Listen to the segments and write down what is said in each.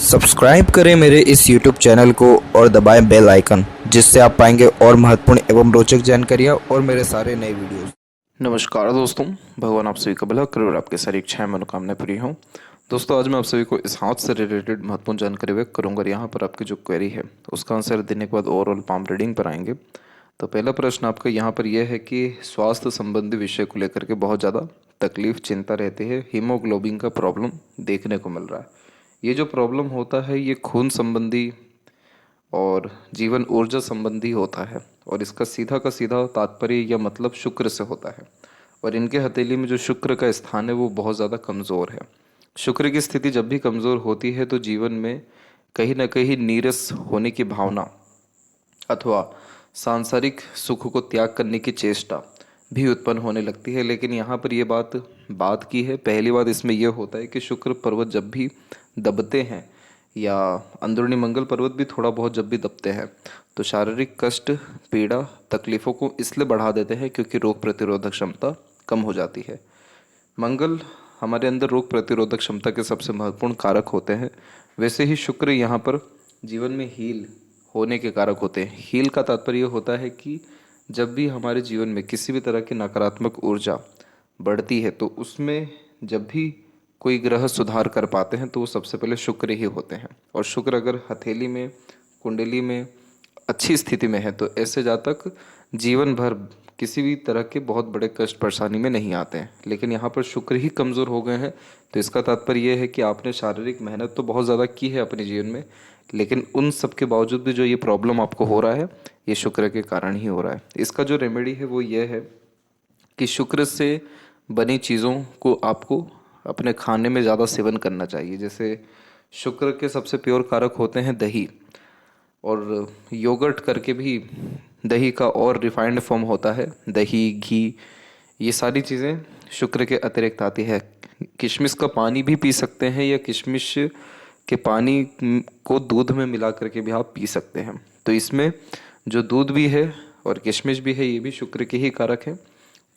Subscribe करें मेरे इस YouTube चैनल को और दबाएं बेल आइकन, जिससे आप पाएंगे और महत्वपूर्ण एवं रोचक जानकारियाँ और मेरे सारे नए वीडियोस। नमस्कार दोस्तों, भगवान आप सभी का भला करे और आपके सारी इच्छाएं मनोकामनाएं पूरी हों। दोस्तों, आज मैं आप सभी को इस हाथ से रिलेटेड महत्वपूर्ण जानकारी व्यक्त करूंगा और यहाँ पर आपकी जो क्वेरी है उसका आंसर देने के बाद ओवरऑल पाम रीडिंग पर आएंगे। तो पहला प्रश्न आपका यहाँ पर यह है कि स्वास्थ्य संबंधी विषय को लेकर के बहुत ज़्यादा तकलीफ चिंता रहती है, हीमोग्लोबिन का प्रॉब्लम देखने को मिल रहा है। ये जो प्रॉब्लम होता है ये खून संबंधी और जीवन ऊर्जा संबंधी होता है और इसका सीधा का सीधा तात्पर्य या मतलब शुक्र से होता है। और इनके हथेली में जो शुक्र का स्थान है वो बहुत ज़्यादा कमज़ोर है। शुक्र की स्थिति जब भी कमज़ोर होती है तो जीवन में कहीं ना कहीं नीरस होने की भावना अथवा सांसारिक सुख को त्याग करने की चेष्टा भी उत्पन्न होने लगती है। लेकिन यहाँ पर ये बात की है। पहली बात इसमें यह होता है कि शुक्र पर्वत जब भी दबते हैं या अंदरूनी मंगल पर्वत भी थोड़ा बहुत जब भी दबते हैं तो शारीरिक कष्ट, पीड़ा, तकलीफ़ों को इसलिए बढ़ा देते हैं क्योंकि रोग प्रतिरोधक क्षमता कम हो जाती है। मंगल हमारे अंदर रोग प्रतिरोधक क्षमता के सबसे महत्वपूर्ण कारक होते हैं। वैसे ही शुक्र यहाँ पर जीवन में हील होने के कारक होते हैं। हील का तात्पर्य होता है कि जब भी हमारे जीवन में किसी भी तरह की नकारात्मक ऊर्जा बढ़ती है तो उसमें जब भी कोई ग्रह सुधार कर पाते हैं तो वो सबसे पहले शुक्र ही होते हैं। और शुक्र अगर हथेली में, कुंडली में अच्छी स्थिति में है तो ऐसे जातक जीवन भर किसी भी तरह के बहुत बड़े कष्ट परेशानी में नहीं आते हैं। लेकिन यहाँ पर शुक्र ही कमज़ोर हो गए हैं तो इसका तात्पर्य यह है कि आपने शारीरिक मेहनत तो बहुत ज़्यादा की है अपने जीवन में, लेकिन उन सब के बावजूद भी जो ये प्रॉब्लम आपको हो रहा है ये शुक्र के कारण ही हो रहा है। इसका जो रेमेडी है वो ये है कि शुक्र से बनी चीज़ों को आपको अपने खाने में ज़्यादा सेवन करना चाहिए। जैसे शुक्र के सबसे प्योर कारक होते हैं दही, और योगर्ट करके भी दही का और रिफाइंड फॉर्म होता है, दही, घी, ये सारी चीज़ें शुक्र के अतिरिक्त आती है। किशमिश का पानी भी पी सकते हैं या किशमिश के पानी को दूध में मिला करके भी आप पी सकते हैं। तो इसमें जो दूध भी है और किशमिश भी है ये भी शुक्र के ही कारक है।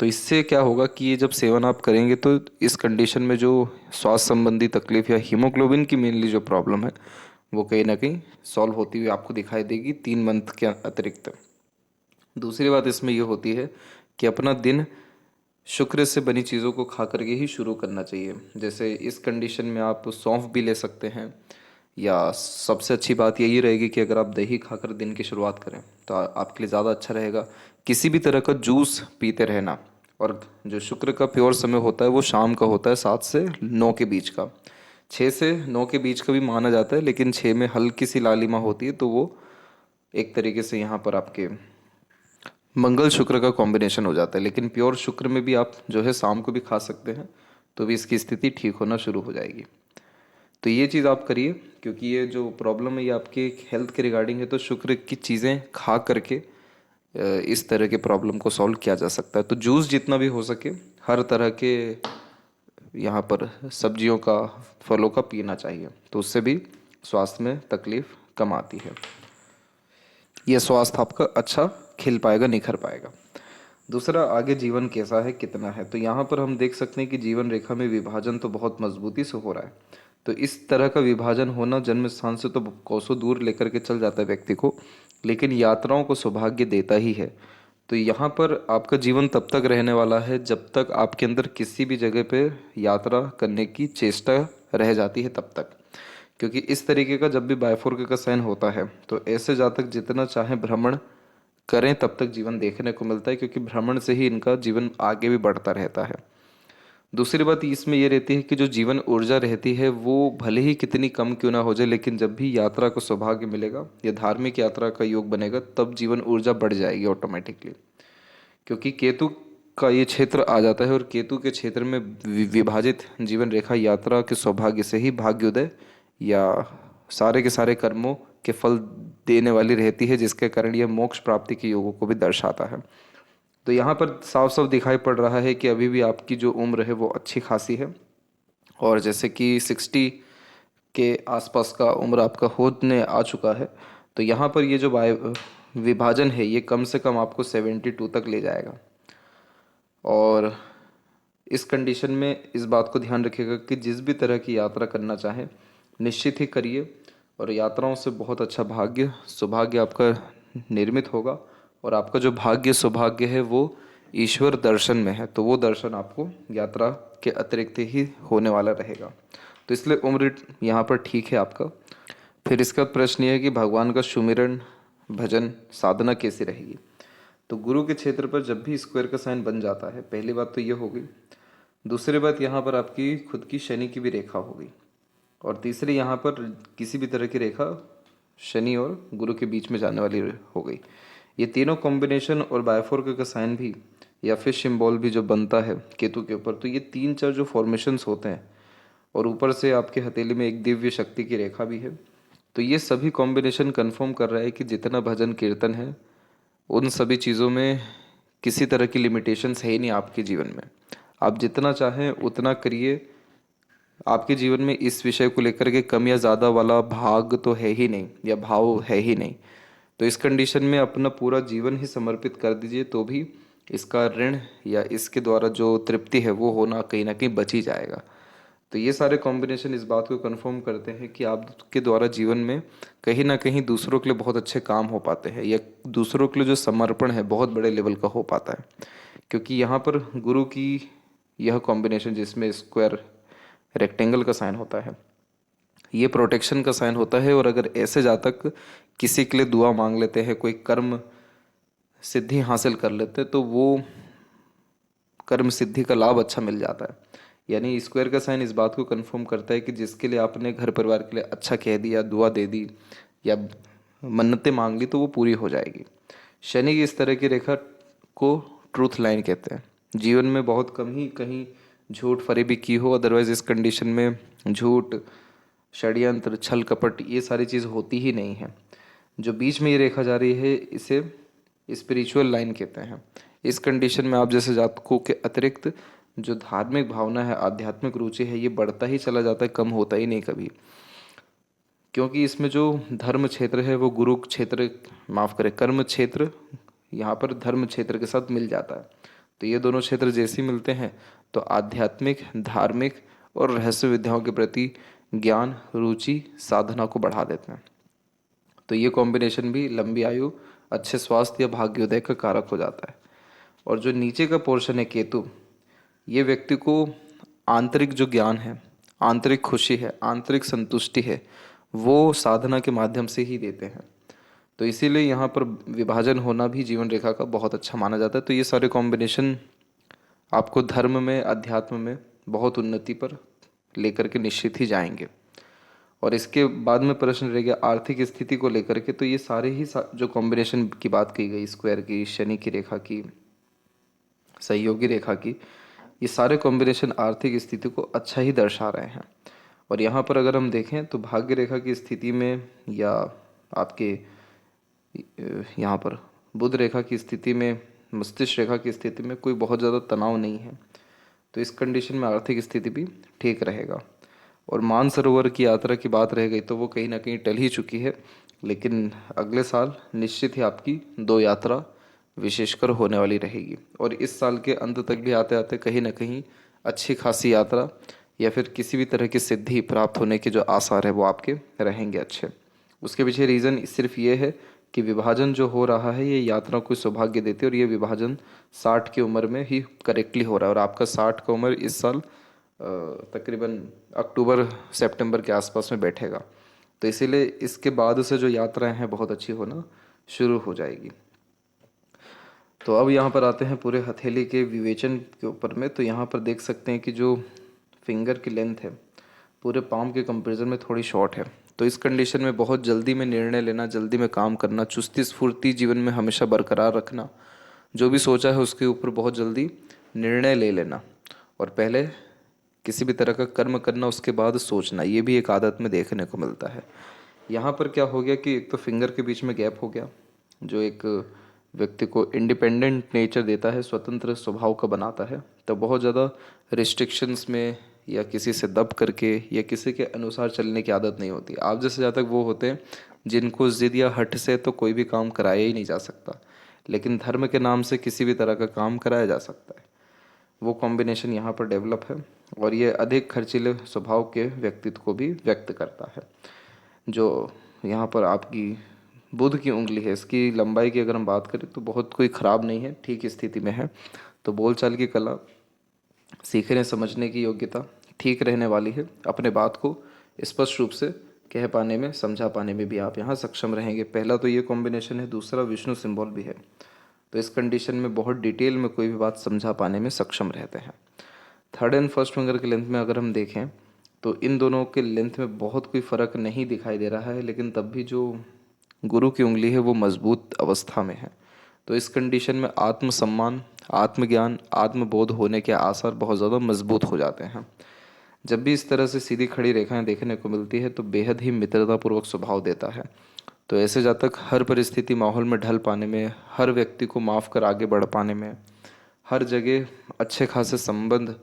तो इससे क्या होगा कि ये जब सेवन आप करेंगे तो इस कंडीशन में जो स्वास्थ्य संबंधी तकलीफ या हीमोग्लोबिन की मेनली जो प्रॉब्लम है वो कहीं ना कहीं सॉल्व होती हुई आपको दिखाई देगी 3 मंथ के अतिरिक्त। दूसरी बात इसमें ये होती है कि अपना दिन शुक्र से बनी चीज़ों को खा करके ही शुरू करना चाहिए। जैसे इस कंडीशन में आप सौंफ भी ले सकते हैं, या सबसे अच्छी बात यही रहेगी कि अगर आप दही खाकर दिन की शुरुआत करें तो आपके लिए ज़्यादा अच्छा रहेगा। किसी भी तरह का जूस पीते रहना, और जो शुक्र का प्योर समय होता है वो शाम का होता है 7 से 9 के बीच का। 6 से 9 के बीच का भी माना जाता है, लेकिन 6 में हल्की सी लालिमा होती है तो वो एक तरीके से यहाँ पर आपके मंगल शुक्र का कॉम्बिनेशन हो जाता है। लेकिन प्योर शुक्र में भी आप जो है शाम को भी खा सकते हैं तो भी इसकी स्थिति ठीक होना शुरू हो जाएगी। तो ये चीज़ आप करिए, क्योंकि ये जो प्रॉब्लम है ये आपके हेल्थ के रिगार्डिंग है। तो शुक्र की चीज़ें खा करके इस तरह के प्रॉब्लम को सॉल्व किया जा सकता है। तो जूस जितना भी हो सके हर तरह के यहाँ पर सब्जियों का, फलों का पीना चाहिए, तो उससे भी स्वास्थ्य में तकलीफ कम आती है। यह स्वास्थ्य आपका अच्छा खिल पाएगा, निखर पाएगा। दूसरा, आगे जीवन कैसा है, कितना है। तो यहाँ पर हम देख सकते हैं कि जीवन रेखा में विभाजन तो बहुत मजबूती से हो रहा है। तो इस तरह का विभाजन होना जन्म स्थान से तो कोसों दूर लेकर के चल जाता है व्यक्ति को, लेकिन यात्राओं को सौभाग्य देता ही है। तो यहाँ पर आपका जीवन तब तक रहने वाला है जब तक आपके अंदर किसी भी जगह पे यात्रा करने की चेष्टा रह जाती है तब तक। क्योंकि इस तरीके का जब भी बायफोर्क का साइन होता है तो ऐसे जातक जितना चाहे भ्रमण करें तब तक जीवन देखने को मिलता है, क्योंकि भ्रमण से ही इनका जीवन आगे भी बढ़ता रहता है। दूसरी बात इसमें यह रहती है कि जो जीवन ऊर्जा रहती है वो भले ही कितनी कम क्यों ना हो जाए, लेकिन जब भी यात्रा को सौभाग्य मिलेगा या धार्मिक यात्रा का योग बनेगा तब जीवन ऊर्जा बढ़ जाएगी ऑटोमेटिकली। क्योंकि केतु का ये क्षेत्र आ जाता है और केतु के क्षेत्र में विभाजित जीवन रेखा यात्रा के सौभाग्य से ही भाग्योदय या सारे के सारे कर्मों के फल देने वाली रहती है, जिसके कारण यह मोक्ष प्राप्ति के योगों को भी दर्शाता है। तो यहाँ पर साफ साफ दिखाई पड़ रहा है कि अभी भी आपकी जो उम्र है वो अच्छी खासी है, और जैसे कि 60 के आसपास का उम्र आपका होने आ चुका है। तो यहाँ पर ये जो विभाजन है ये कम से कम आपको 72 तक ले जाएगा। और इस कंडीशन में इस बात को ध्यान रखिएगा कि जिस भी तरह की यात्रा करना चाहें निश्चित ही करिए और यात्राओं से बहुत अच्छा भाग्य सौभाग्य आपका निर्मित होगा। और आपका जो भाग्य सौभाग्य है वो ईश्वर दर्शन में है, तो वो दर्शन आपको यात्रा के अतिरिक्त ही होने वाला रहेगा। तो इसलिए उम्र यहाँ पर ठीक है आपका। फिर इसका प्रश्न ये है कि भगवान का सुमिरन भजन साधना कैसी रहेगी। तो गुरु के क्षेत्र पर जब भी स्क्वायर का साइन बन जाता है, पहली बात तो ये होगी। दूसरी बात, यहाँ पर आपकी खुद की शनि की भी रेखा होगी। और तीसरी, यहाँ पर किसी भी तरह की रेखा शनि और गुरु के बीच में जाने वाली हो गई। ये तीनों कॉम्बिनेशन और बायफोर्क का साइन भी या फिर सिंबल भी जो बनता है केतु के ऊपर, तो ये तीन चार जो फॉर्मेशंस होते हैं और ऊपर से आपके हथेली में एक दिव्य शक्ति की रेखा भी है, तो ये सभी कॉम्बिनेशन कंफर्म कर रहा है कि जितना भजन कीर्तन है उन सभी चीज़ों में किसी तरह की लिमिटेशंस है ही नहीं आपके जीवन में। आप जितना चाहें उतना करिए। आपके जीवन में इस विषय को लेकर के कम या ज़्यादा वाला भाग तो है ही नहीं या भाव है ही नहीं। तो इस कंडीशन में अपना पूरा जीवन ही समर्पित कर दीजिए, तो भी इसका ऋण या इसके द्वारा जो तृप्ति है वो होना कहीं ना कहीं बच ही जाएगा। तो ये सारे कॉम्बिनेशन इस बात को कंफर्म करते हैं कि आपके द्वारा जीवन में कहीं ना कहीं दूसरों के लिए बहुत अच्छे काम हो पाते हैं, या दूसरों के लिए जो समर्पण है बहुत बड़े लेवल का हो पाता है। क्योंकि यहाँ पर गुरु की यह कॉम्बिनेशन जिसमें स्क्वायर रेक्टेंगल का साइन होता है, ये प्रोटेक्शन का साइन होता है। और अगर ऐसे जातक किसी के लिए दुआ मांग लेते हैं, कोई कर्म सिद्धि हासिल कर लेते हैं, तो वो कर्म सिद्धि का लाभ अच्छा मिल जाता है। यानी स्क्वायर का साइन इस बात को कंफर्म करता है कि जिसके लिए आपने घर परिवार के लिए अच्छा कह दिया, दुआ दे दी या मन्नतें मांग ली, तो वो पूरी हो जाएगी। शनि की इस तरह की रेखा को ट्रूथ लाइन कहते हैं। जीवन में बहुत कम ही कहीं झूठ फरेबी की हो, अदरवाइज इस कंडीशन में झूठ, षड्यंत्र, छल कपट ये सारी चीज़ होती ही नहीं है। जो बीच में ये रेखा जा रही है इसे स्पिरिचुअल लाइन कहते हैं। इस कंडीशन में आप जैसे जातकों के अतिरिक्त जो धार्मिक भावना है, आध्यात्मिक रुचि है, ये बढ़ता ही चला जाता है, कम होता ही नहीं कभी। क्योंकि इसमें जो धर्म क्षेत्र है वो गुरु क्षेत्र, माफ करें, कर्म क्षेत्र यहाँ पर धर्म क्षेत्र के साथ मिल जाता है। तो ये दोनों क्षेत्र जैसे ही मिलते हैं तो आध्यात्मिक, धार्मिक और रहस्य विद्याओं के प्रति ज्ञान, रुचि, साधना को बढ़ा देते हैं। तो ये कॉम्बिनेशन भी लंबी आयु, अच्छे स्वास्थ्य या भाग्योदय का कारक हो जाता है। और जो नीचे का पोर्शन है केतु, ये व्यक्ति को आंतरिक जो ज्ञान है, आंतरिक खुशी है, आंतरिक संतुष्टि है, वो साधना के माध्यम से ही देते हैं। तो इसीलिए यहाँ पर विभाजन होना भी जीवन रेखा का बहुत अच्छा माना जाता है। तो ये सारे कॉम्बिनेशन आपको धर्म में, अध्यात्म में बहुत उन्नति पर लेकर के निश्चित ही जाएंगे। और इसके बाद में प्रश्न रह गया आर्थिक स्थिति को लेकर के। तो ये सारे ही जो कॉम्बिनेशन की बात की गई, स्क्वायर की, शनि की रेखा की, सहयोगी रेखा की, ये सारे कॉम्बिनेशन आर्थिक स्थिति को अच्छा ही दर्शा रहे हैं। और यहाँ पर अगर हम देखें तो भाग्य रेखा की स्थिति में या आपके यहाँ पर बुध रेखा की स्थिति में, मस्तिष्क रेखा की स्थिति में कोई बहुत ज़्यादा तनाव नहीं है। तो इस कंडीशन में आर्थिक स्थिति भी ठीक रहेगा। और मानसरोवर की यात्रा की बात रह गई तो वो कहीं ना कहीं टल ही चुकी है, लेकिन अगले साल निश्चित ही आपकी 2 यात्रा विशेषकर होने वाली रहेगी। और इस साल के अंत तक भी आते आते कहीं ना कहीं अच्छी खासी यात्रा या फिर किसी भी तरह की सिद्धि प्राप्त होने के जो आसार है वो आपके रहेंगे अच्छे। उसके पीछे रीज़न सिर्फ ये है कि विभाजन जो हो रहा है ये यात्रा को सौभाग्य देते हैं, और ये विभाजन 60 की उम्र में ही करेक्टली हो रहा है। और आपका 60 का उम्र इस साल तकरीबन अक्टूबर सितंबर के आसपास में बैठेगा। तो इसीलिए इसके बाद से जो यात्राएं हैं बहुत अच्छी होना शुरू हो जाएगी। तो अब यहाँ पर आते हैं पूरे हथेली के विवेचन के ऊपर में। तो यहाँ पर देख सकते हैं कि जो फिंगर की लेंथ है पूरे पाम के कंपैरिजन में थोड़ी शॉर्ट है। तो इस कंडीशन में बहुत जल्दी में निर्णय लेना, जल्दी में काम करना, चुस्ती स्फूर्ति जीवन में हमेशा बरकरार रखना, जो भी सोचा है उसके ऊपर बहुत जल्दी निर्णय ले लेना, और पहले किसी भी तरह का कर्म करना उसके बाद सोचना, ये भी एक आदत में देखने को मिलता है। यहाँ पर क्या हो गया कि एक तो फिंगर के बीच में गैप हो गया जो एक व्यक्ति को इंडिपेंडेंट नेचर देता है, स्वतंत्र स्वभाव का बनाता है। तो बहुत ज़्यादा रिस्ट्रिक्शंस में या किसी से दब करके या किसी के अनुसार चलने की आदत नहीं होती। आप जैसे जातक वो होते हैं जिनको जिद या हट से तो कोई भी काम कराया ही नहीं जा सकता, लेकिन धर्म के नाम से किसी भी तरह का काम कराया जा सकता है। वो कॉम्बिनेशन यहाँ पर डेवलप है और ये अधिक खर्चीले स्वभाव के व्यक्तित्व को भी व्यक्त करता है। जो यहाँ पर आपकी बुध की उंगली है, इसकी लंबाई की अगर हम बात करें तो बहुत कोई ख़राब नहीं है, ठीक स्थिति में है। तो बोलचाल की कला, सीखने समझने की योग्यता ठीक रहने वाली है। अपने बात को स्पष्ट रूप से कह पाने में, समझा पाने में भी आप यहाँ सक्षम रहेंगे। पहला तो ये कॉम्बिनेशन है, दूसरा विष्णु सिंबल भी है। तो इस कंडीशन में बहुत डिटेल में कोई भी बात समझा पाने में सक्षम रहते हैं। थर्ड एंड फर्स्ट फिंगर के लेंथ में अगर हम देखें तो इन दोनों के लेंथ में बहुत कोई फ़र्क नहीं दिखाई दे रहा है, लेकिन तब भी जो गुरु की उंगली है वो मजबूत अवस्था में है। तो इस कंडीशन में आत्मसम्मान, आत्मज्ञान, आत्मबोध होने के आसार बहुत ज़्यादा मजबूत हो जाते हैं। जब भी इस तरह से सीधी खड़ी रेखाएं देखने को मिलती है तो बेहद ही मित्रतापूर्वक स्वभाव देता है। तो ऐसे जातक हर परिस्थिति माहौल में ढल पाने में, हर व्यक्ति को माफ़ कर आगे बढ़ पाने में, हर जगह अच्छे खासे संबंध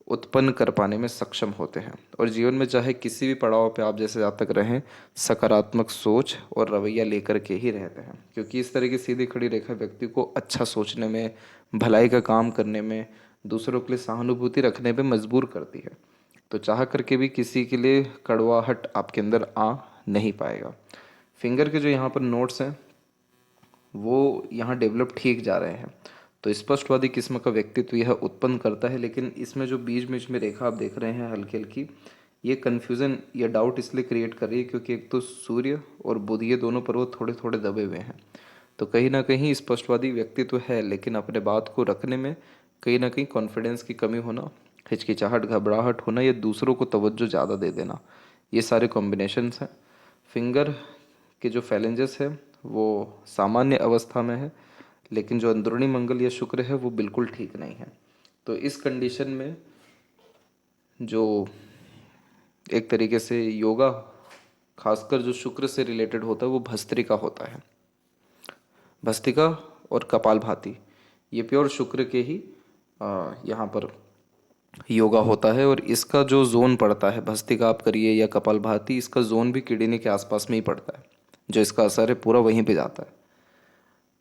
उत्पन्न कर पाने में सक्षम होते हैं। और जीवन में चाहे किसी भी पड़ाव पे आप जैसे जातक रहें, सकारात्मक सोच और रवैया लेकर के ही रहते हैं, क्योंकि इस तरह की सीधी खड़ी रेखा व्यक्ति को अच्छा सोचने में, भलाई का काम करने में, दूसरों के लिए सहानुभूति रखने में मजबूर करती है। तो चाह करके भी किसी के लिए कड़वाहट आपके अंदर आ नहीं पाएगा। फिंगर के जो यहाँ पर नोट्स हैं वो यहाँ डेवलप ठीक जा रहे हैं। तो स्पष्टवादी किस्म का व्यक्तित्व यह उत्पन्न करता है, लेकिन इसमें जो बीच बीच में रेखा आप देख रहे हैं हल्की हल्की, ये कन्फ्यूज़न या डाउट इसलिए क्रिएट कर रही है क्योंकि एक तो सूर्य और बुध ये दोनों पर्वत थोड़े थोड़े दबे हुए हैं। तो कहीं ना कहीं स्पष्टवादी व्यक्तित्व है, लेकिन अपने बात को रखने में कहीं ना कहीं कॉन्फिडेंस की कमी होना, हिचकिचाहट, घबराहट होना या दूसरों को तवज्जो ज़्यादा दे देना, ये सारे कॉम्बिनेशंस हैं। फिंगर के जो फैलेंजेस है वो सामान्य अवस्था में है, लेकिन जो अंदरूनी मंगल या शुक्र है वो बिल्कुल ठीक नहीं है। तो इस कंडीशन में जो एक तरीके से योगा खासकर जो शुक्र से रिलेटेड होता है वो भस्त्रिका होता है। भस्त्रिका और कपालभाति ये प्योर शुक्र के ही यहाँ पर योगा होता है। और इसका जो जोन पड़ता है, भस्त्रिका आप करिए या कपालभाति, इसका जोन भी किडनी के आसपास में ही पड़ता है। जो इसका असर है पूरा वहीं पे जाता है।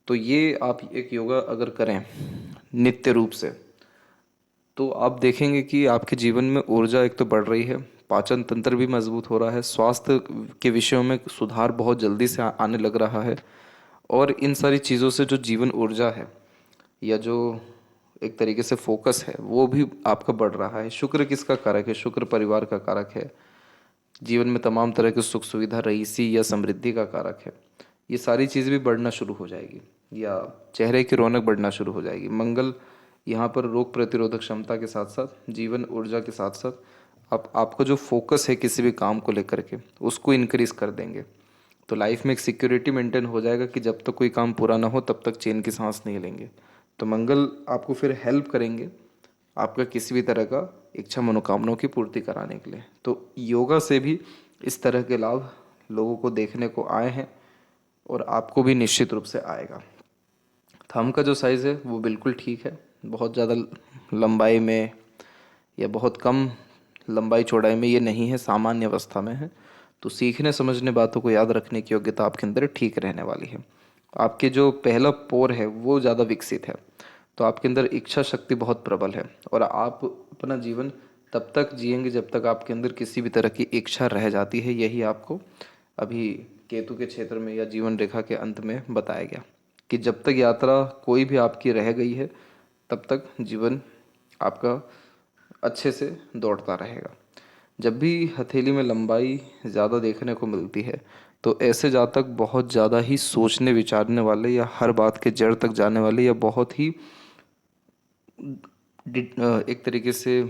तो ये आप एक योगा अगर करें नित्य रूप से तो आप देखेंगे कि आपके जीवन में ऊर्जा एक तो बढ़ रही है, पाचन तंत्र भी मजबूत हो रहा है, स्वास्थ्य के विषयों में सुधार बहुत जल्दी से आने लग रहा है। और इन सारी चीज़ों से जो जीवन ऊर्जा है या जो एक तरीके से फोकस है वो भी आपका बढ़ रहा है। शुक्र किसका कारक है? शुक्र परिवार का कारक है। जीवन में तमाम तरह की सुख सुविधा, रईसी या समृद्धि का कारक है। ये सारी चीज़ भी बढ़ना शुरू हो जाएगी या चेहरे की रौनक बढ़ना शुरू हो जाएगी। मंगल यहाँ पर रोग प्रतिरोधक क्षमता के साथ साथ जीवन ऊर्जा के साथ साथ आपका जो फोकस है किसी भी काम को लेकर के उसको इनक्रीज कर देंगे। तो लाइफ में एक सिक्योरिटी मेंटेन हो जाएगा कि जब तक कोई काम पूरा ना हो तब तक चैन की सांस नहीं लेंगे। तो मंगल आपको फिर हेल्प करेंगे आपका किसी भी तरह का इच्छा मनोकामनाओं की पूर्ति कराने के लिए। तो योगा से भी इस तरह के लाभ लोगों को देखने को आए हैं और आपको भी निश्चित रूप से आएगा। थंब का जो साइज़ है वो बिल्कुल ठीक है, बहुत ज़्यादा लंबाई में या बहुत कम लंबाई चौड़ाई में ये नहीं है, सामान्य अवस्था में है। तो सीखने समझने बातों को याद रखने की योग्यता आपके अंदर ठीक रहने वाली है। आपके जो पहला पोर है वो ज़्यादा विकसित है, तो आपके अंदर इच्छा शक्ति बहुत प्रबल है और आप अपना जीवन तब तक जिएंगे जब तक आपके अंदर किसी भी तरह की इच्छा रह जाती है। यही आपको अभी केतु के क्षेत्र में या जीवन रेखा के अंत में बताया गया कि जब तक यात्रा कोई भी आपकी रह गई है तब तक जीवन आपका अच्छे से दौड़ता रहेगा। जब भी हथेली में लंबाई ज़्यादा देखने को मिलती है तो ऐसे जातक बहुत ज़्यादा ही सोचने विचारने वाले या हर बात के जड़ तक जाने वाले या बहुत ही एक तरीके से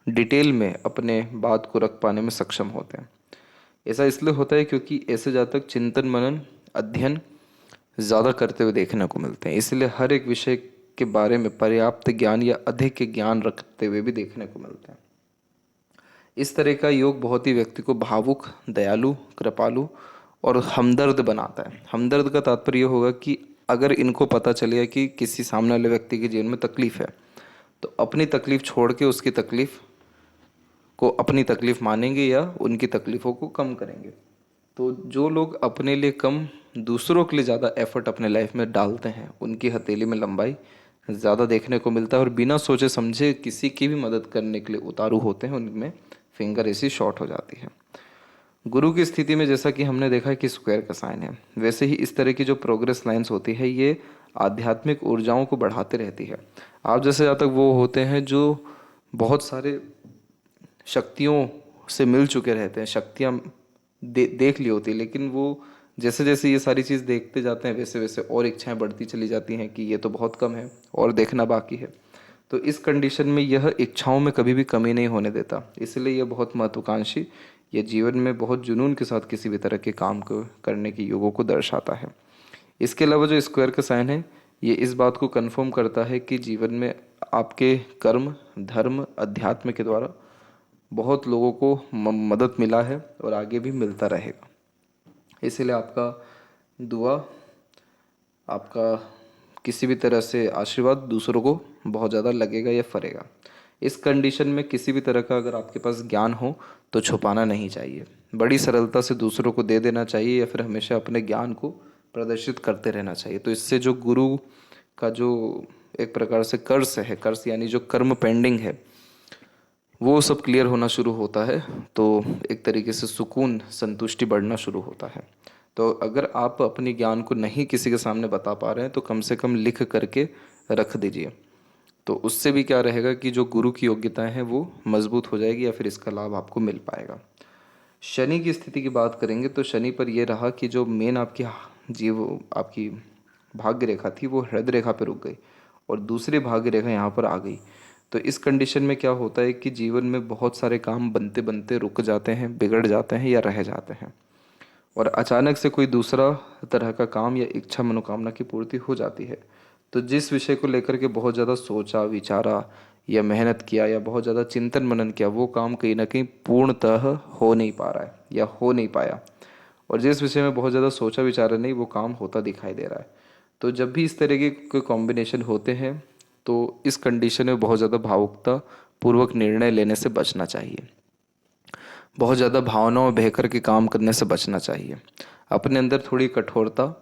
डिटेल में अपने बात को रख पाने में सक्षम होते हैं। ऐसा इसलिए होता है क्योंकि ऐसे जातक चिंतन मनन अध्ययन ज़्यादा करते हुए देखने को मिलते हैं, इसलिए हर एक विषय के बारे में पर्याप्त ज्ञान या अधिक ज्ञान रखते हुए भी देखने को मिलते हैं। इस तरह का योग बहुत ही व्यक्ति को भावुक, दयालु, कृपालु और हमदर्द बनाता है। हमदर्द का तात्पर्य यह होगा कि अगर इनको पता चलेगा कि किसी सामने वाले व्यक्ति के जीवन में तकलीफ है तो अपनी तकलीफ छोड़ के उसकी तकलीफ को अपनी तकलीफ मानेंगे या उनकी तकलीफ़ों को कम करेंगे। तो जो लोग अपने लिए कम दूसरों के लिए ज़्यादा एफर्ट अपने लाइफ में डालते हैं उनकी हथेली में लंबाई ज़्यादा देखने को मिलता है और बिना सोचे समझे किसी की भी मदद करने के लिए उतारू होते हैं, उनमें फिंगर ऐसी शॉर्ट हो जाती है। गुरु की स्थिति में जैसा कि हमने देखा कि स्क्वायर का साइन है, वैसे ही इस तरह की जो प्रोग्रेस लाइंस होती है ये आध्यात्मिक ऊर्जाओं को बढ़ाते रहती है। आप जैसे जातक वो होते हैं जो बहुत सारे शक्तियों से मिल चुके रहते हैं, शक्तियाँ देख ली होती है, लेकिन वो जैसे जैसे ये सारी चीज़ देखते जाते हैं वैसे वैसे और इच्छाएं बढ़ती चली जाती हैं कि ये तो बहुत कम है और देखना बाकी है। तो इस कंडीशन में यह इच्छाओं में कभी भी कमी नहीं होने देता, इसलिए यह बहुत महत्वाकांक्षी, यह जीवन में बहुत जुनून के साथ किसी भी तरह के काम को करने की योगों को दर्शाता है। इसके अलावा जो स्क्वायर का साइन है ये इस बात को कन्फर्म करता है कि जीवन में आपके कर्म, धर्म, अध्यात्म के द्वारा बहुत लोगों को मदद मिला है और आगे भी मिलता रहेगा। इसीलिए आपका दुआ, आपका किसी भी तरह से आशीर्वाद दूसरों को बहुत ज़्यादा लगेगा या फरेगा। इस कंडीशन में किसी भी तरह का अगर आपके पास ज्ञान हो तो छुपाना नहीं चाहिए, बड़ी सरलता से दूसरों को दे देना चाहिए या फिर हमेशा अपने ज्ञान को प्रदर्शित करते रहना चाहिए। तो इससे जो गुरु का जो एक प्रकार से कर्ज है, कर्ज यानी जो कर्म पेंडिंग है, वो सब क्लियर होना शुरू होता है। तो एक तरीके से सुकून, संतुष्टि बढ़ना शुरू होता है। तो अगर आप अपने ज्ञान को नहीं किसी के सामने बता पा रहे हैं तो कम से कम लिख करके रख दीजिए। तो उससे भी क्या रहेगा कि जो गुरु की योग्यताएं हैं वो मजबूत हो जाएगी या फिर इसका लाभ आपको मिल पाएगा। शनि की स्थिति की बात करेंगे तो शनि पर यह रहा कि जो मेन आपकी जीव आपकी भाग्य रेखा थी वो हृदय रेखा पर रुक गई और दूसरी भाग्य रेखा यहाँ पर आ गई। तो इस कंडीशन में क्या होता है कि जीवन में बहुत सारे काम बनते बनते रुक जाते हैं, बिगड़ जाते हैं या रह जाते हैं और अचानक से कोई दूसरा तरह का काम या इच्छा मनोकामना की पूर्ति हो जाती है। तो जिस विषय को लेकर के बहुत ज़्यादा सोचा विचारा या मेहनत किया या बहुत ज़्यादा चिंतन मनन किया, वो काम कहीं ना कहीं पूर्णतः हो नहीं पा रहा है या हो नहीं पाया। और जिस विषय में बहुत ज़्यादा सोचा विचारा नहीं, वो काम होता दिखाई दे रहा है। तो जब भी इस तरह के कोई कॉम्बिनेशन होते हैं तो इस कंडीशन में बहुत ज़्यादा भावुकता पूर्वक निर्णय लेने से बचना चाहिए, बहुत ज़्यादा भावनाओं में बह कर के काम करने से बचना चाहिए। अपने अंदर थोड़ी कठोरता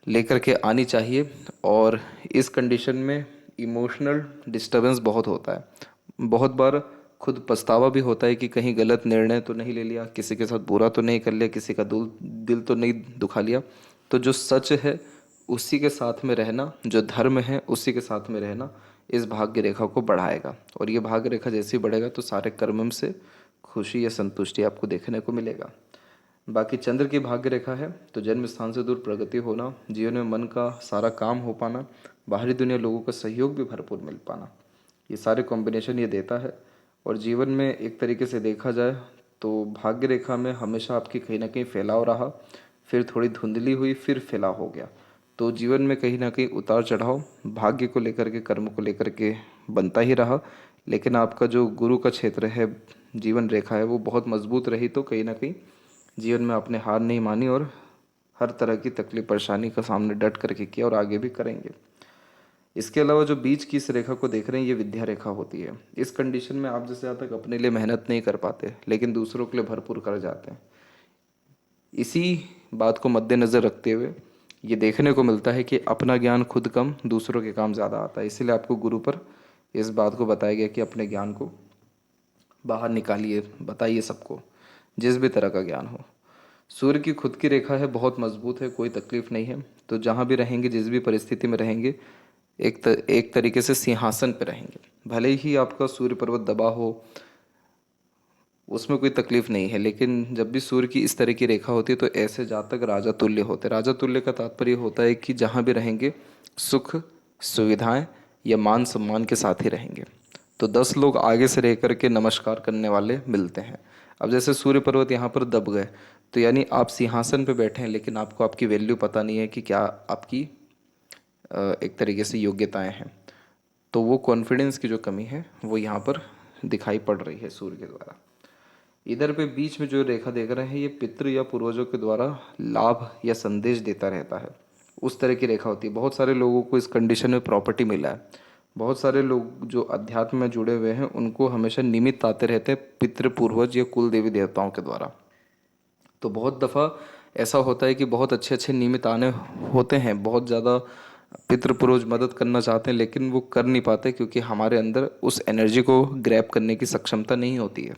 लेकर के आनी चाहिए। और इस कंडीशन में इमोशनल डिस्टर्बेंस बहुत होता है, बहुत बार खुद पछतावा भी होता है कि कहीं गलत निर्णय तो नहीं ले लिया, किसी के साथ बुरा तो नहीं कर लिया, किसी का दिल तो नहीं दुखा लिया। तो जो सच है उसी के साथ में रहना, जो धर्म है उसी के साथ में रहना इस भाग्य रेखा को बढ़ाएगा। और ये भाग्य रेखा जैसे ही बढ़ेगा तो सारे कर्म से खुशी या संतुष्टि आपको देखने को मिलेगा। बाकी चंद्र की भाग्य रेखा है तो जन्म स्थान से दूर प्रगति होना, जीवन में मन का सारा काम हो पाना, बाहरी दुनिया लोगों का सहयोग भी भरपूर मिल पाना, ये सारे कॉम्बिनेशन ये देता है। और जीवन में एक तरीके से देखा जाए तो भाग्य रेखा में हमेशा आपकी कहीं ना कहीं फैलाव रहा, फिर थोड़ी धुंधली हुई, फिर फैलाव हो गया। तो जीवन में कहीं ना कहीं उतार चढ़ाव भाग्य को लेकर के, कर्म को लेकर के बनता ही रहा। लेकिन आपका जो गुरु का क्षेत्र है, जीवन रेखा है, वो बहुत मजबूत रही तो कहीं ना कहीं जीवन में आपने हार नहीं मानी और हर तरह की तकलीफ परेशानी का सामने डट करके किया और आगे भी करेंगे। इसके अलावा जो बीच की इस रेखा को देख रहे हैं ये विद्या रेखा होती है। इस कंडीशन में आप जैसे आज तक अपने लिए मेहनत नहीं कर पाते लेकिन दूसरों के लिए भरपूर कर जाते हैं। इसी बात को मद्देनज़र रखते हुए ये देखने को मिलता है कि अपना ज्ञान खुद कम, दूसरों के काम ज़्यादा आता है। इसीलिए आपको गुरु पर इस बात को बताया गया कि अपने ज्ञान को बाहर निकालिए, बताइए सबको, जिस भी तरह का ज्ञान हो। सूर्य की खुद की रेखा है, बहुत मजबूत है, कोई तकलीफ नहीं है। तो जहाँ भी रहेंगे, जिस भी परिस्थिति में रहेंगे, एक तरीके से सिंहासन पे रहेंगे। भले ही आपका सूर्य पर्वत दबा हो, उसमें कोई तकलीफ नहीं है, लेकिन जब भी सूर्य की इस तरह की रेखा होती है तो ऐसे जातक राजा तुल्य होते हैं। राजा तुल्य का तात्पर्य होता है कि जहाँ भी रहेंगे सुख सुविधाएं या मान सम्मान के साथ ही रहेंगे। तो 10 लोग आगे से रह करके नमस्कार करने वाले मिलते हैं। अब जैसे सूर्य पर्वत यहाँ पर दब गए तो यानी आप सिंहासन पे बैठे हैं लेकिन आपको आपकी वैल्यू पता नहीं है कि क्या आपकी एक तरीके से योग्यताएं हैं। तो वो कॉन्फिडेंस की जो कमी है वो यहाँ पर दिखाई पड़ रही है सूर्य के द्वारा। इधर पे बीच में जो रेखा देख रहे हैं ये पितृ या पूर्वजों के द्वारा लाभ या संदेश देता रहता है, उस तरह की रेखा होती है। बहुत सारे लोगों को इस कंडीशन में प्रॉपर्टी मिला है। बहुत सारे लोग जो अध्यात्म में जुड़े हुए हैं उनको हमेशा निमित्त आते रहते हैं पितृ पूर्वज या कुल देवी देवताओं के द्वारा। तो बहुत दफ़ा ऐसा होता है कि बहुत अच्छे अच्छे निमित्त आने होते हैं, बहुत ज़्यादा पितृ पूर्वज मदद करना चाहते हैं लेकिन वो कर नहीं पाते क्योंकि हमारे अंदर उस एनर्जी को ग्रैब करने की सक्षमता नहीं होती है।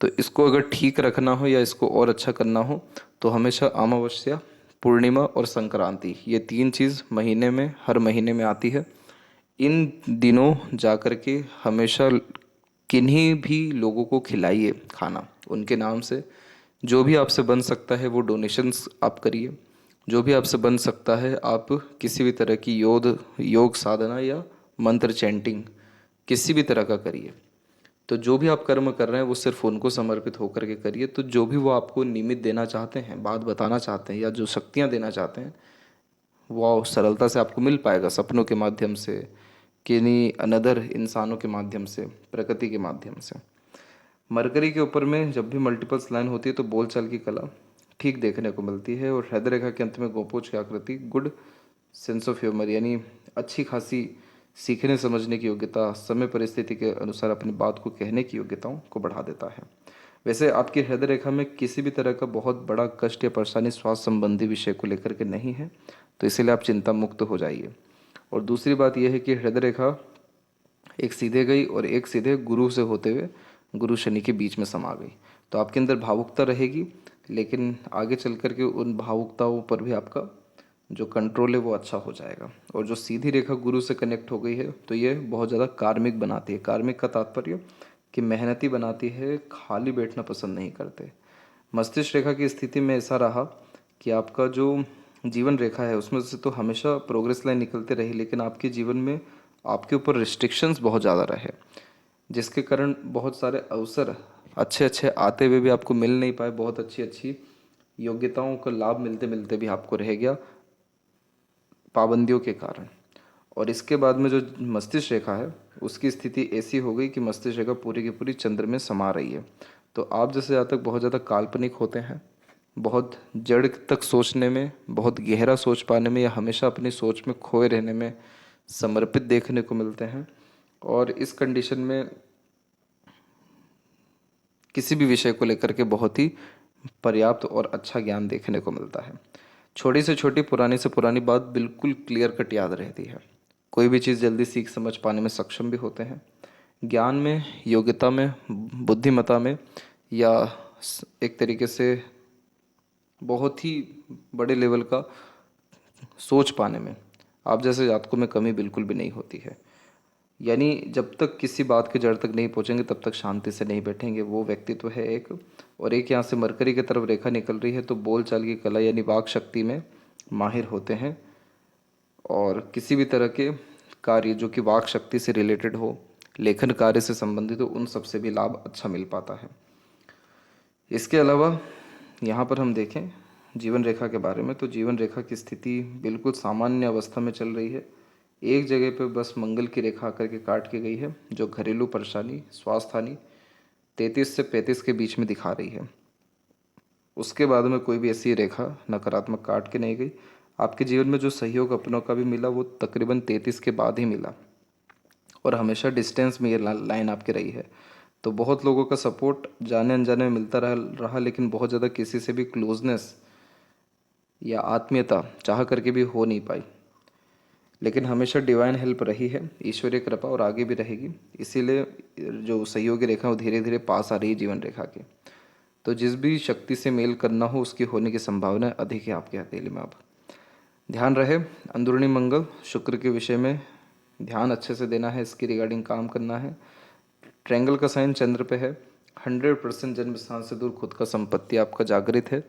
तो इसको अगर ठीक रखना हो या इसको और अच्छा करना हो तो हमेशा अमावस्या, पूर्णिमा और संक्रांति, ये 3 चीज़ महीने में, हर महीने में आती है। इन दिनों जा कर के हमेशा किन्हीं भी लोगों को खिलाइए खाना उनके नाम से। जो भी आपसे बन सकता है वो डोनेशंस आप करिए। जो भी आपसे बन सकता है आप किसी भी तरह की योग साधना या मंत्र चैंटिंग किसी भी तरह का करिए। तो जो भी आप कर्म कर रहे हैं वो सिर्फ उनको समर्पित होकर के करिए। तो जो भी वो आपको निमित्त देना चाहते हैं, बात बताना चाहते हैं या जो शक्तियाँ देना चाहते हैं वो सरलता से आपको मिल पाएगा, सपनों के माध्यम से, किन्हीं अनदर इंसानों के माध्यम से, प्रकृति के माध्यम से। मरकरी के ऊपर में जब भी मल्टीपल्स लाइन होती है तो बोलचाल की कला ठीक देखने को मिलती है और हृदय रेखा के अंत में गोपोच की आकृति गुड सेंस ऑफ ह्यूमर यानी अच्छी खासी सीखने समझने की योग्यता, समय परिस्थिति के अनुसार अपनी बात को कहने की योग्यताओं को बढ़ा देता है। वैसे आपकी हृदय रेखा में किसी भी तरह का बहुत बड़ा कष्ट या परेशानी स्वास्थ्य संबंधी विषय को लेकर के नहीं है, तो इसीलिए आप चिंता मुक्त हो जाइए। और दूसरी बात यह है कि हृदय रेखा एक सीधे गई और एक सीधे गुरु से होते हुए गुरु शनि के बीच में समा गई। तो आपके अंदर भावुकता रहेगी लेकिन आगे चल कर के उन भावुकताओं पर भी आपका जो कंट्रोल है वो अच्छा हो जाएगा। और जो सीधी रेखा गुरु से कनेक्ट हो गई है तो ये बहुत ज़्यादा कार्मिक बनाती है। कार्मिक का तात्पर्य कि मेहनती बनाती है, खाली बैठना पसंद नहीं करते। मस्तिष्क रेखा की स्थिति में ऐसा रहा कि आपका जो जीवन रेखा है उसमें से तो हमेशा प्रोग्रेस लाइन निकलते रही लेकिन आपके जीवन में आपके ऊपर रिस्ट्रिक्शंस बहुत ज़्यादा रहे, जिसके कारण बहुत सारे अवसर अच्छे अच्छे आते हुए भी आपको मिल नहीं पाए। बहुत अच्छी अच्छी योग्यताओं का लाभ मिलते मिलते भी आपको रह गया पाबंदियों के कारण। और इसके बाद में जो मस्तिष्क रेखा है उसकी स्थिति ऐसी हो गई कि मस्तिष्क रेखा पूरी की पूरी चंद्र में समा रही है। तो आप जैसे जातक बहुत ज़्यादा काल्पनिक होते हैं, बहुत जड़ तक सोचने में, बहुत गहरा सोच पाने में या हमेशा अपनी सोच में खोए रहने में समर्पित देखने को मिलते हैं। और इस कंडीशन में किसी भी विषय को लेकर के बहुत ही पर्याप्त और अच्छा ज्ञान देखने को मिलता है। छोटी से छोटी, पुरानी से पुरानी बात बिल्कुल क्लियर कट याद रहती है। कोई भी चीज़ जल्दी सीख समझ पाने में सक्षम भी होते हैं। ज्ञान में, योग्यता में, बुद्धिमत्ता में या एक तरीके से बहुत ही बड़े लेवल का सोच पाने में आप जैसे जातकों में कमी बिल्कुल भी नहीं होती है। यानी जब तक किसी बात के जड़ तक नहीं पहुंचेंगे तब तक शांति से नहीं बैठेंगे, वो व्यक्तित्व है एक। और एक यहाँ से मरकरी की तरफ रेखा निकल रही है तो बोलचाल की कला यानी वाक शक्ति में माहिर होते हैं। और किसी भी तरह के कार्य जो कि वाक शक्ति से रिलेटेड हो, लेखन कार्य से संबंधित हो, उन सब से भी लाभ अच्छा मिल पाता है। इसके अलावा यहाँ पर हम देखें जीवन रेखा के बारे में तो जीवन रेखा की स्थिति बिल्कुल सामान्य अवस्था में चल रही है। एक जगह पे बस मंगल की रेखा आकर के काट के गई है जो घरेलू परेशानी, स्वास्थ्य हानि 33 से 35 के बीच में दिखा रही है। उसके बाद में कोई भी ऐसी रेखा नकारात्मक काट के नहीं गई। आपके जीवन में जो सहयोग अपनों का भी मिला वो तकरीबन 33 के बाद ही मिला और हमेशा डिस्टेंस में ये लाइन आपकी रही है। तो बहुत लोगों का सपोर्ट जाने अनजाने में मिलता रहा लेकिन बहुत ज़्यादा किसी से भी क्लोजनेस या आत्मीयता चाह करके भी हो नहीं पाई। लेकिन हमेशा डिवाइन हेल्प रही है, ईश्वरीय कृपा, और आगे भी रहेगी। इसीलिए जो सहयोगी रेखा वो धीरे धीरे पास आ रही है जीवन रेखा के। तो जिस भी शक्ति से मेल करना हो उसकी होने की संभावना अधिक है आपके हथेली में। अब ध्यान रहे अंदरूनी मंगल शुक्र के विषय में ध्यान अच्छे से देना है, इसकी रिगार्डिंग काम करना है। ट्रायंगल का साइन चंद्र पे है। 100% जन्म स्थान से दूर खुद का संपत्ति आपका जागृत है।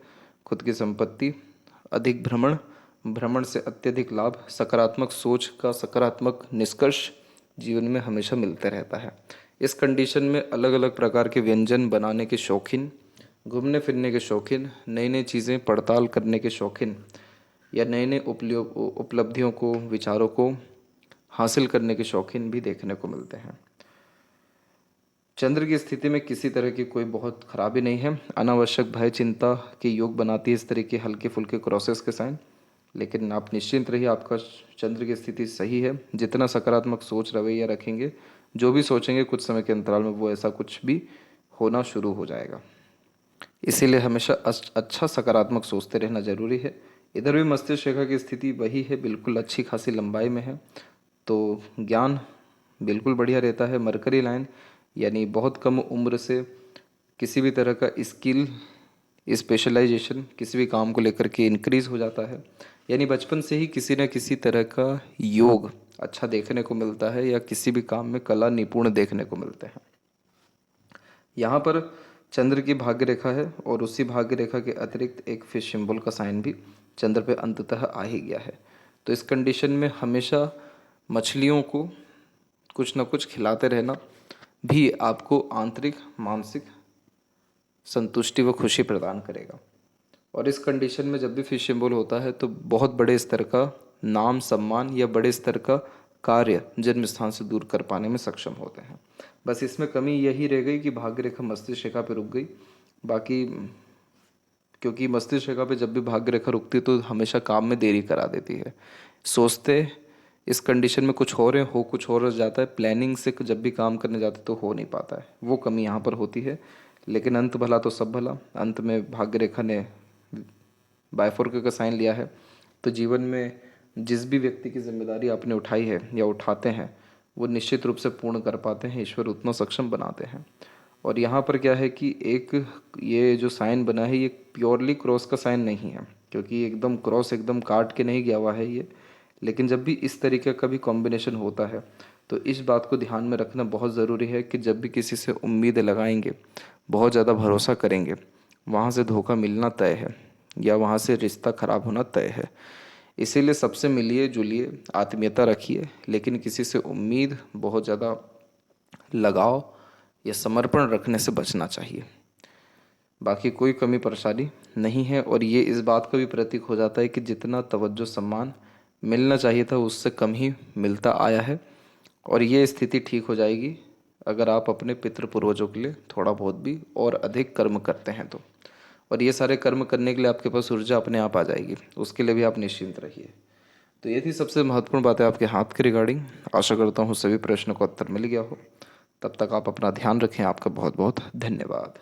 खुद की संपत्ति, अधिक भ्रमण, भ्रमण से अत्यधिक लाभ, सकारात्मक सोच का सकारात्मक निष्कर्ष जीवन में हमेशा मिलते रहता है। इस कंडीशन में अलग अलग प्रकार के व्यंजन बनाने के शौकीन, घूमने फिरने के शौकीन, नई नई चीज़ें पड़ताल करने के शौकीन या नए नए उपलब्धियों को, विचारों को हासिल करने के शौकीन भी देखने को मिलते हैं। चंद्र की स्थिति में किसी तरह की कोई बहुत खराबी नहीं है। अनावश्यक भय चिंता के योग बनाती है इस तरह के हल्के फुल्के क्रॉसेस के साइन। लेकिन आप निश्चिंत रहिए, आपका चंद्र की स्थिति सही है। जितना सकारात्मक सोच रवैया रखेंगे, जो भी सोचेंगे कुछ समय के अंतराल में वो ऐसा कुछ भी होना शुरू हो जाएगा। इसीलिए हमेशा अच्छा सकारात्मक सोचते रहना जरूरी है। इधर भी मस्तिष्क रेखा की स्थिति वही है, बिल्कुल अच्छी खासी लंबाई में है, तो ज्ञान बिल्कुल बढ़िया रहता है। मरकरी लाइन यानी बहुत कम उम्र से किसी भी तरह का स्किल स्पेशलाइजेशन किसी भी काम को लेकर के इंक्रीज हो जाता है, यानी बचपन से ही किसी न किसी तरह का योग अच्छा देखने को मिलता है या किसी भी काम में कला निपुण देखने को मिलते हैं। यहाँ पर चंद्र की भाग्य रेखा है और उसी भाग्य रेखा के अतिरिक्त एक फिश सिंबल का साइन भी चंद्र पे अंततः आ ही गया है। तो इस कंडीशन में हमेशा मछलियों को कुछ ना कुछ खिलाते रहना भी आपको आंतरिक मानसिक संतुष्टि व खुशी प्रदान करेगा। और इस कंडीशन में जब भी फिश सिंबल होता है तो बहुत बड़े स्तर का नाम सम्मान या बड़े स्तर का कार्य जन्म स्थान से दूर कर पाने में सक्षम होते हैं। बस इसमें कमी यही रह गई कि भाग्य रेखा मस्तिष्क रेखा पे रुक गई। बाकी क्योंकि मस्तिष्क रेखा पे जब भी भाग्य रेखा रुकती है तो हमेशा काम में देरी करा देती है। सोचते इस कंडीशन में कुछ और है, हो कुछ और जाता है, प्लानिंग से जब भी काम करने जाते तो हो नहीं पाता है, वो कमी यहाँ पर होती है। लेकिन अंत भला तो सब भला, अंत में भाग्य रेखा ने बायफोर्क का साइन लिया है। तो जीवन में जिस भी व्यक्ति की जिम्मेदारी आपने उठाई है या उठाते हैं वो निश्चित रूप से पूर्ण कर पाते हैं, ईश्वर उतना सक्षम बनाते हैं। और यहाँ पर क्या है कि एक ये जो साइन बना है ये प्योरली क्रॉस का साइन नहीं है, क्योंकि एकदम क्रॉस एकदम काट के नहीं गया हुआ है ये। लेकिन जब भी इस तरीके का भी कॉम्बिनेशन होता है तो इस बात को ध्यान में रखना बहुत ज़रूरी है कि जब भी किसी से उम्मीदें लगाएंगे, बहुत ज़्यादा भरोसा करेंगे, वहाँ से धोखा मिलना तय है या वहाँ से रिश्ता खराब होना तय है। इसीलिए सबसे मिलिए जुलिए, आत्मीयता रखिए, लेकिन किसी से उम्मीद बहुत ज़्यादा लगाव या समर्पण रखने से बचना चाहिए। बाकी कोई कमी परेशानी नहीं है। और ये इस बात का भी प्रतीक हो जाता है कि जितना तवज्जो सम्मान मिलना चाहिए था उससे कम ही मिलता आया है। और ये स्थिति ठीक हो जाएगी अगर आप अपने पितृ पूर्वजों के लिए थोड़ा बहुत भी और अधिक कर्म करते हैं तो। और ये सारे कर्म करने के लिए आपके पास ऊर्जा अपने आप आ जाएगी, उसके लिए भी आप निश्चिंत रहिए। तो ये थी सबसे महत्वपूर्ण बातें आपके हाथ के रिगार्डिंग। आशा करता हूँ सभी प्रश्नों का उत्तर मिल गया हो। तब तक आप अपना ध्यान रखें। आपका बहुत बहुत धन्यवाद।